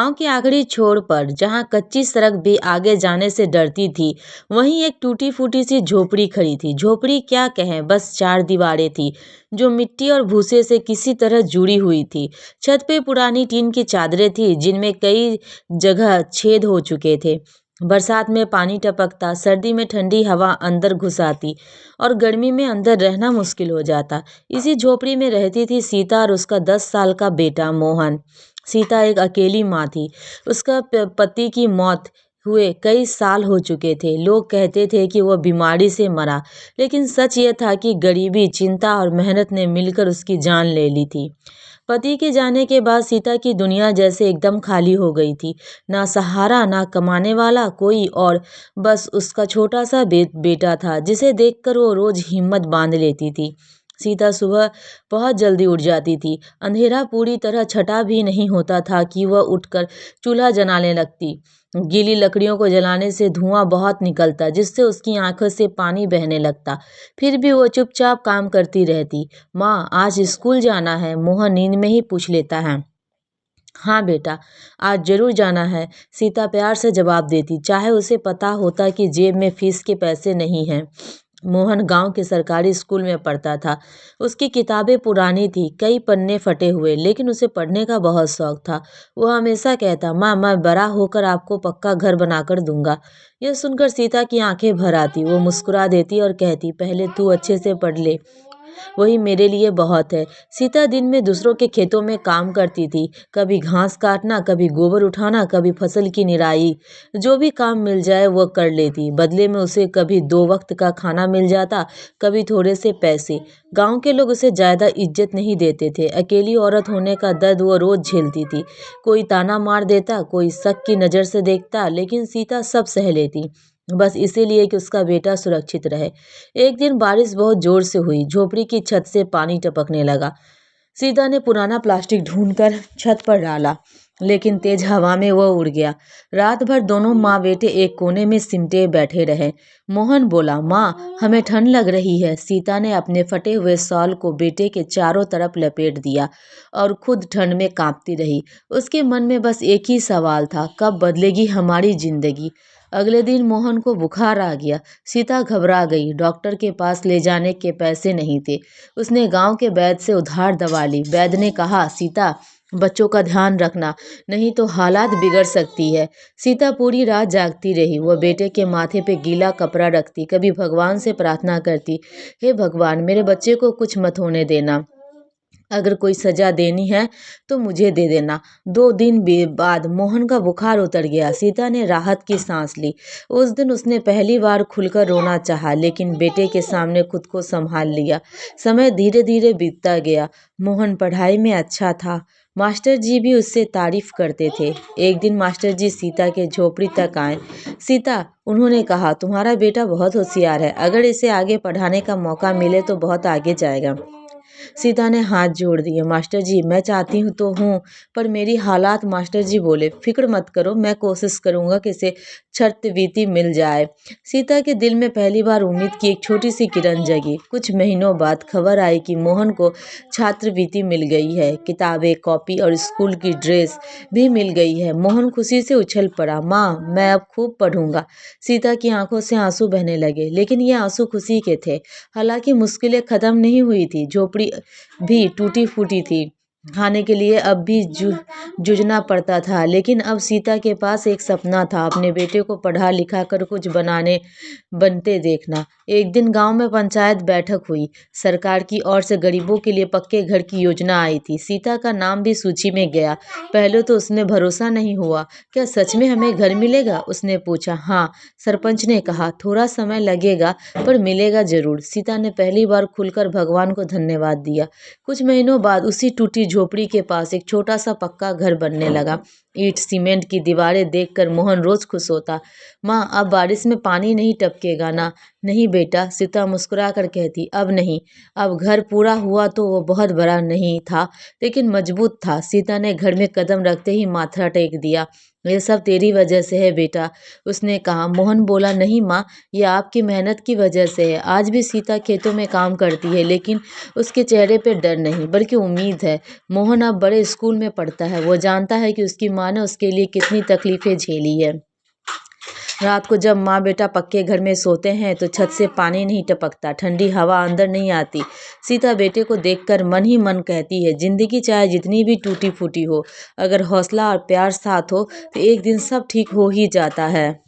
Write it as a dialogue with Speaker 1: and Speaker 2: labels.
Speaker 1: गांव के आखिरी छोर पर जहां कच्ची सड़क भी आगे जाने से डरती थी, वहीं एक टूटी फूटी सी झोपड़ी खड़ी थी। झोपड़ी क्या कहें, बस चार दीवारें थी जो मिट्टी और भूसे से किसी तरह जुड़ी हुई थी। छत पे पुरानी टीन की चादरें थी जिनमें कई जगह छेद हो चुके थे। बरसात में पानी टपकता, सर्दी में ठंडी हवा अंदर घुस आती और गर्मी में अंदर रहना मुश्किल हो जाता। इसी झोपड़ी में रहती थी सीता और उसका 10 साल का बेटा मोहन। सीता एक अकेली माँ थी। उसका पति की मौत हुए कई साल हो चुके थे। लोग कहते थे कि वह बीमारी से मरा, लेकिन सच यह था कि गरीबी, चिंता और मेहनत ने मिलकर उसकी जान ले ली थी। पति के जाने के बाद सीता की दुनिया जैसे एकदम खाली हो गई थी। ना सहारा, ना कमाने वाला कोई, और बस उसका छोटा सा बेटा था जिसे देखकर वो रोज हिम्मत बांध लेती थी। सीता सुबह बहुत जल्दी उठ जाती थी। अंधेरा पूरी तरह छटा भी नहीं होता था कि वह उठकर चूल्हा जलाने लगती। गीली लकड़ियों को जलाने से धुआं बहुत निकलता, जिससे उसकी आंखों से पानी बहने लगता। फिर भी वो चुपचाप काम करती रहती। माँ, आज स्कूल जाना है? मोहन नींद में ही पूछ लेता है। हाँ बेटा, आज जरूर जाना है, सीता प्यार से जवाब देती, चाहे उसे पता होता कि जेब में फीस के पैसे नहीं हैं। मोहन गांव के सरकारी स्कूल में पढ़ता था। उसकी किताबें पुरानी थी, कई पन्ने फटे हुए, लेकिन उसे पढ़ने का बहुत शौक था। वह हमेशा कहता, माँ, मैं बड़ा होकर आपको पक्का घर बनाकर दूंगा। यह सुनकर सीता की आंखें भर आती। वो मुस्कुरा देती और कहती, पहले तू अच्छे से पढ़ ले, वही मेरे लिए बहुत है। सीता दिन में दूसरों के खेतों में काम करती थी। कभी घास काटना, कभी गोबर उठाना, कभी फसल की निराई। जो भी काम मिल जाए वह कर लेती। बदले में उसे कभी 2 वक्त का खाना मिल जाता, कभी थोड़े से पैसे। गांव के लोग उसे ज्यादा इज्जत नहीं देते थे। अकेली औरत होने का दर्द वो रोज झेलती थी। कोई ताना मार देता, कोई शक की नजर से देखता, लेकिन सीता सब सह लेती, बस इसीलिए कि उसका बेटा सुरक्षित रहे। एक दिन बारिश बहुत जोर से हुई। झोपड़ी की छत से पानी टपकने लगा। सीता ने पुराना प्लास्टिक ढूंढकर छत पर डाला, लेकिन तेज हवा में वह उड़ गया। रात भर दोनों माँ बेटे एक कोने में सिमटे बैठे रहे। मोहन बोला, माँ, हमें ठंड लग रही है। सीता ने अपने फटे हुए शॉल को बेटे के चारों तरफ लपेट दिया और खुद ठंड में कांपती रही। उसके मन में बस एक ही सवाल था, कब बदलेगी हमारी जिंदगी। अगले दिन मोहन को बुखार आ गया। सीता घबरा गई। डॉक्टर के पास ले जाने के पैसे नहीं थे। उसने गांव के वैद्य से उधार दवा ली। वैद्य ने कहा, सीता, बच्चों का ध्यान रखना, नहीं तो हालात बिगड़ सकती है। सीता पूरी रात जागती रही। वह बेटे के माथे पे गीला कपड़ा रखती, कभी भगवान से प्रार्थना करती, हे भगवान, मेरे बच्चे को कुछ मत होने देना। अगर कोई सजा देनी है तो मुझे दे देना। 2 दिन बाद मोहन का बुखार उतर गया। सीता ने राहत की सांस ली। उस दिन उसने पहली बार खुलकर रोना चाहा, लेकिन बेटे के सामने खुद को संभाल लिया। समय धीरे धीरे बीतता गया। मोहन पढ़ाई में अच्छा था। मास्टर जी भी उससे तारीफ करते थे। एक दिन मास्टर जी सीता के झोपड़ी तक आए। सीता, उन्होंने कहा, तुम्हारा बेटा बहुत होशियार है। अगर इसे आगे पढ़ाने का मौका मिले तो बहुत आगे जाएगा। सीता ने हाथ जोड़ दिए। मास्टर जी, मैं चाहती हूँ तो हूँ, पर मेरी हालात। मास्टर जी बोले, फिक्र मत करो, मैं कोशिश करूंगा कि इसे छात्रवृत्ति मिल जाए। सीता के दिल में पहली बार उम्मीद की एक छोटी सी किरण जगी। कुछ महीनों बाद खबर आई कि मोहन को छात्रवृत्ति मिल गई है। किताबें, कॉपी और स्कूल की ड्रेस भी मिल गई है। मोहन खुशी से उछल पड़ा, माँ, मैं अब खूब पढ़ूंगा। सीता की आंखों से आंसू बहने लगे, लेकिन ये आंसू खुशी के थे। हालांकि मुश्किलें खत्म नहीं हुई थी। झोपड़ी भी टूटी फूटी थी। खाने के लिए अब भी जूझना पड़ता था, लेकिन अब सीता के पास एक सपना था, अपने बेटे को पढ़ा लिखा कर कुछ बनते देखना। एक दिन गांव में पंचायत बैठक हुई। सरकार की ओर से गरीबों के लिए पक्के घर की योजना आई थी। सीता का नाम भी सूची में गया। पहले तो उसने भरोसा नहीं हुआ। क्या सच में हमें घर मिलेगा? उसने पूछा। हाँ, सरपंच ने कहा, थोड़ा समय लगेगा पर मिलेगा जरूर। सीता ने पहली बार खुलकर भगवान को धन्यवाद दिया। कुछ महीनों बाद उसी टूटी झोपड़ी के पास एक छोटा सा पक्का घर बनने लगा। ईंट सीमेंट की दीवारें देखकर मोहन रोज खुश होता। माँ, अब बारिश में पानी नहीं टपकेगा ना? नहीं बेटा, सीता मुस्कुरा कर कहती, अब नहीं। अब घर पूरा हुआ तो वो बहुत बड़ा नहीं था, लेकिन मजबूत था। सीता ने घर में कदम रखते ही माथा टेक दिया। ये सब तेरी वजह से है बेटा, उसने कहा। मोहन बोला, नहीं माँ, ये आपकी मेहनत की वजह से है। आज भी सीता खेतों में काम करती है, लेकिन उसके चेहरे पे डर नहीं, बल्कि उम्मीद है। मोहन अब बड़े स्कूल में पढ़ता है। वो जानता है कि उसकी माँ ने उसके लिए कितनी तकलीफें झेली है। रात को जब माँ बेटा पक्के घर में सोते हैं तो छत से पानी नहीं टपकता, ठंडी हवा अंदर नहीं आती। सीता बेटे को देखकर मन ही मन कहती है, जिंदगी चाहे जितनी भी टूटी फूटी हो, अगर हौसला और प्यार साथ हो तो एक दिन सब ठीक हो ही जाता है।